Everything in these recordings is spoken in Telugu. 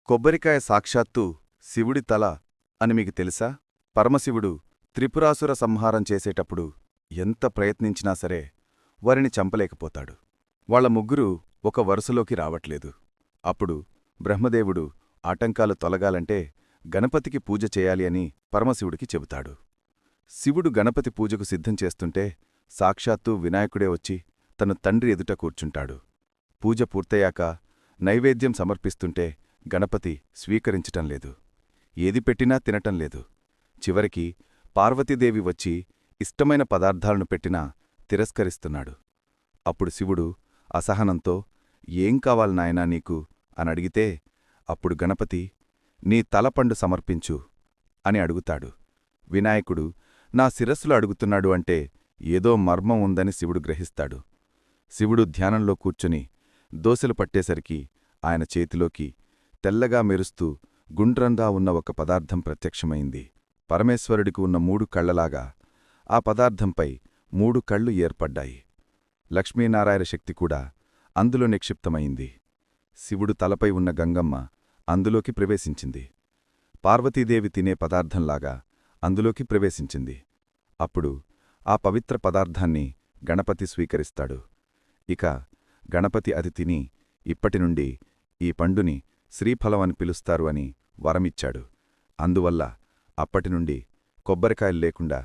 కొబ్బరికాయ సాక్షాత్తు శివుడి తల అని మీకు తెలుసా? పరమశివుడు త్రిపురాసుర సంహారం చేసేటప్పుడు ఎంత ప్రయత్నించినా సరే వారిని చంపలేకపోతాడు. వాళ్ల ముగ్గురు ఒక వరుసలోకి రావట్లేదు. అప్పుడు బ్రహ్మదేవుడు ఆటంకాలు తొలగాలంటే గణపతికి పూజ చేయాలి అని పరమశివుడికి చెబుతాడు. శివుడు గణపతి పూజకు సిద్ధం చేస్తుంటే సాక్షాత్తు వినాయకుడే వచ్చి తన తండ్రి ఎదుట కూర్చుంటాడు. పూజ పూర్తయ్యాక నైవేద్యం సమర్పిస్తుంటే గణపతి స్వీకరించటంలేదు. ఏది పెట్టినా తినటంలేదు. చివరికి పార్వతీదేవి వచ్చి ఇష్టమైన పదార్థాలను పెట్టినా తిరస్కరిస్తున్నాడు. అప్పుడు శివుడు అసహనంతో ఏం కావాలి నాయనా నీకు అనడిగితే అప్పుడు గణపతి నీ తలపండు సమర్పించు అని అడుగుతాడు. వినాయకుడు నా శిరస్సులు అడుగుతున్నాడు అంటే ఏదో మర్మం ఉందని శివుడు గ్రహిస్తాడు. శివుడు ధ్యానంలో కూర్చుని దోసెలు పట్టేసరికి ఆయన చేతిలోకి తెల్లగా మెరుస్తూ గుండ్రంగా ఉన్న ఒక పదార్థం ప్రత్యక్షమైంది. పరమేశ్వరుడికి ఉన్న 3 కళ్లలాగా ఆ పదార్థంపై 3 కళ్ళు ఏర్పడ్డాయి. లక్ష్మీనారాయణ శక్తి కూడా అందులో నిక్షిప్తమైంది. శివుడు తలపై ఉన్న గంగమ్మ అందులోకి ప్రవేశించింది. పార్వతీదేవి తినే పదార్థంలాగా అందులోకి ప్రవేశించింది. అప్పుడు ఆ పవిత్ర పదార్థాన్ని గణపతి స్వీకరిస్తాడు. ఇక గణపతి అది తిని ఇప్పటినుండి ఈ పండుని శ్రీఫలం అని పిలుస్తారు అని వరమిచ్చాడు. అందువల్ల అప్పటినుండి కొబ్బరికాయలు లేకుండా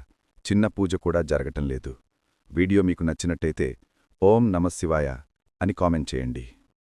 చిన్న పూజ కూడా జరగటంలేదు. వీడియో మీకు నచ్చినట్టయితే ఓం నమఃశివాయ అని కామెంట్ చేయండి.